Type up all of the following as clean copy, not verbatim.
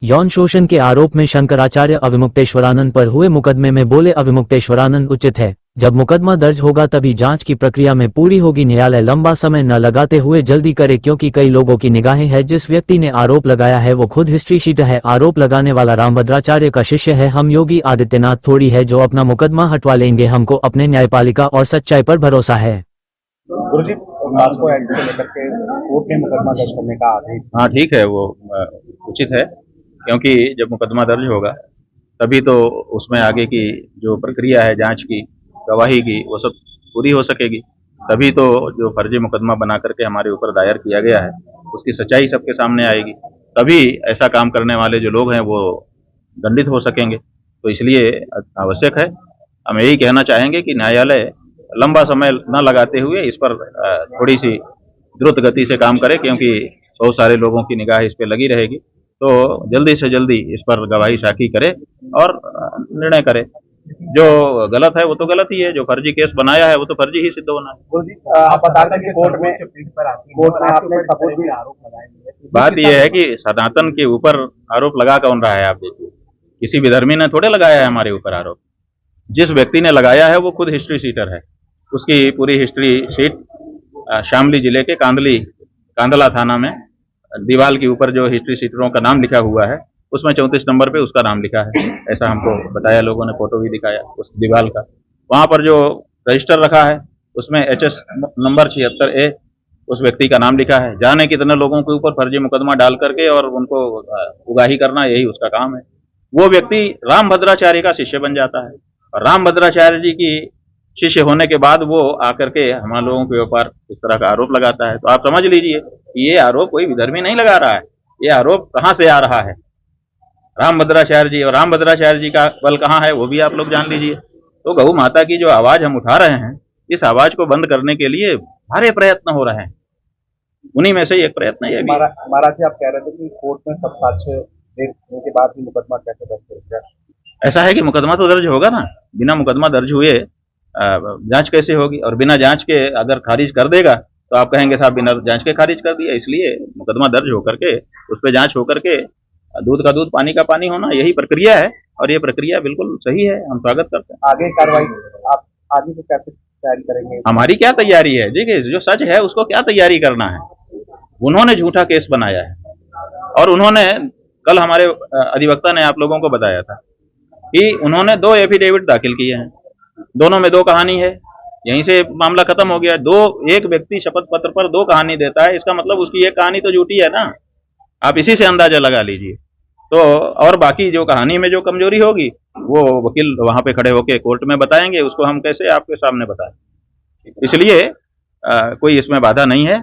यौन शोषण के आरोप में शंकराचार्य अविमुक्तेश्वरानंद पर हुए मुकदमे में बोले अविमुक्तेश्वरानंद उचित है, जब मुकदमा दर्ज होगा तभी जांच की प्रक्रिया में पूरी होगी। न्यायालय लंबा समय न लगाते हुए जल्दी करे, क्योंकि कई लोगों की निगाहें हैं। जिस व्यक्ति ने आरोप लगाया है वो खुद हिस्ट्री शीटर है। आरोप लगाने वाला रामभद्राचार्य का शिष्य है। हम योगी आदित्यनाथ थोड़ी है जो अपना मुकदमा हटवा लेंगे। हमको अपने न्यायपालिका और सच्चाई पर भरोसा है। गुरुजी, मास्को एक्ट को लेकर के कोर्ट ने मुकदमा दर्ज करने का आदेश। हाँ ठीक है, वो उचित है, क्योंकि जब मुकदमा दर्ज होगा तभी तो उसमें आगे की जो प्रक्रिया है जांच की, गवाही की, वो सब पूरी हो सकेगी। तभी तो जो फर्जी मुकदमा बना करके हमारे ऊपर दायर किया गया है उसकी सच्चाई सबके सामने आएगी। तभी ऐसा काम करने वाले जो लोग हैं वो दंडित हो सकेंगे। तो इसलिए आवश्यक है। हम यही कहना चाहेंगे कि न्यायालय लंबा समय न लगाते हुए इस पर थोड़ी सी द्रुत गति से काम करे, क्योंकि बहुत सारे लोगों की निगाह इस पर लगी रहेगी। तो जल्दी से जल्दी इस पर गवाही साखी करे और निर्णय करे। जो गलत है वो तो गलत ही है, जो फर्जी केस बनाया है वो तो फर्जी ही सिद्ध होना है। गुरुजी, आप बता दें कि कोर्ट में आपने सबूत भी आरोप लगाए हैं। बात यह है कि सनातन के ऊपर आरोप लगा कौन रहा है? आप देखिए, किसी विधर्मी ने थोड़े लगाया है हमारे ऊपर आरोप। जिस व्यक्ति ने लगाया है वो खुद हिस्ट्री शीटर है। उसकी पूरी हिस्ट्री शीट शामली जिले के कांदला थाना में दीवार के ऊपर जो हिस्ट्री शीटरों का नाम लिखा हुआ है उसमें 34 नंबर पे उसका नाम लिखा है। ऐसा हमको बताया, लोगों ने फोटो भी दिखाया उस दीवार का। वहाँ पर जो रजिस्टर रखा है उसमें HS नंबर 76A उस व्यक्ति का नाम लिखा है। जाने कितने लोगों के ऊपर फर्जी मुकदमा डाल करके और उनको उगाही करना, यही उसका काम है। वो व्यक्ति रामभद्राचार्य का शिष्य बन जाता है और रामभद्राचार्य जी की शिष्य होने के बाद वो आकर के हमारे लोगों के ऊपर इस तरह का आरोप लगाता है। तो आप समझ लीजिए कि ये आरोप कोई विधर्मी नहीं लगा रहा है। ये आरोप कहाँ से आ रहा है? रामभद्राचार्य जी। और रामभद्राचार्य जी का बल कहाँ है वो भी आप लोग जान लीजिए। तो गौ माता की जो आवाज हम उठा रहे हैं, इस आवाज को बंद करने के लिए भारी प्रयत्न हो रहे हैं। उन्हीं में से एक प्रयत्न ये भी। महाराज जी, आप कह रहे थे कि कोर्ट में सब साक्ष्य देखने के बाद ही मुकदमा कैसे दर्ज होगा? ऐसा है कि मुकदमा तो दर्ज होगा ना। बिना मुकदमा दर्ज हुए जांच कैसे होगी? और बिना जांच के अगर खारिज कर देगा तो आप कहेंगे साहब बिना जांच के खारिज कर दिया। इसलिए मुकदमा दर्ज होकर के उस पर जांच होकर के दूध का दूध पानी का पानी होना, यही प्रक्रिया है। और ये प्रक्रिया बिल्कुल सही है, हम स्वागत करते हैं। आगे कार्रवाई आप आगे से कैसे तैयारी करेंगे? हमारी क्या तैयारी है? देखिए, जो सच है उसको क्या तैयारी करना है। उन्होंने झूठा केस बनाया है और उन्होंने कल हमारे अधिवक्ता ने आप लोगों को बताया था कि उन्होंने 2 एफिडेविट दाखिल किए हैं। दोनों में 2 कहानी है। यहीं से मामला खत्म हो गया। एक व्यक्ति शपथ पत्र पर 2 कहानी देता है, इसका मतलब उसकी एक कहानी तो झूठी है ना। आप इसी से अंदाजा लगा लीजिए। तो और बाकी जो कहानी में जो कमजोरी होगी वो वकील वहां पे खड़े होके कोर्ट में बताएंगे। उसको हम कैसे आपके सामने बताएं? इसलिए कोई इसमें बाधा नहीं है।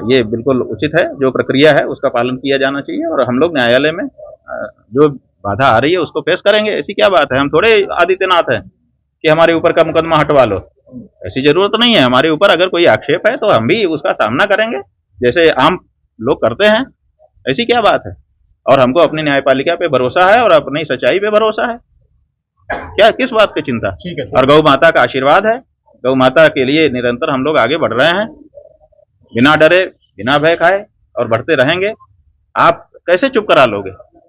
ये बिल्कुल उचित है। जो प्रक्रिया है उसका पालन किया जाना चाहिए और हम लोग न्यायालय में जो बाधा आ रही है उसको पेश करेंगे। ऐसी क्या बात है? हम थोड़े आदित्यनाथ हैं कि हमारे ऊपर का मुकदमा हटवा लो। ऐसी जरूरत नहीं है। हमारे ऊपर अगर कोई आक्षेप है तो हम भी उसका सामना करेंगे जैसे आम लोग करते हैं। ऐसी क्या बात है? और हमको अपनी न्यायपालिका पे भरोसा है और अपनी सच्चाई पे भरोसा है। क्या किस बात की चिंता? ठीक है। और गौ माता का आशीर्वाद है। गौ माता के लिए निरंतर हम लोग आगे बढ़ रहे हैं, बिना डरे बिना भय खाए, और बढ़ते रहेंगे। आप कैसे चुप करा लोगे?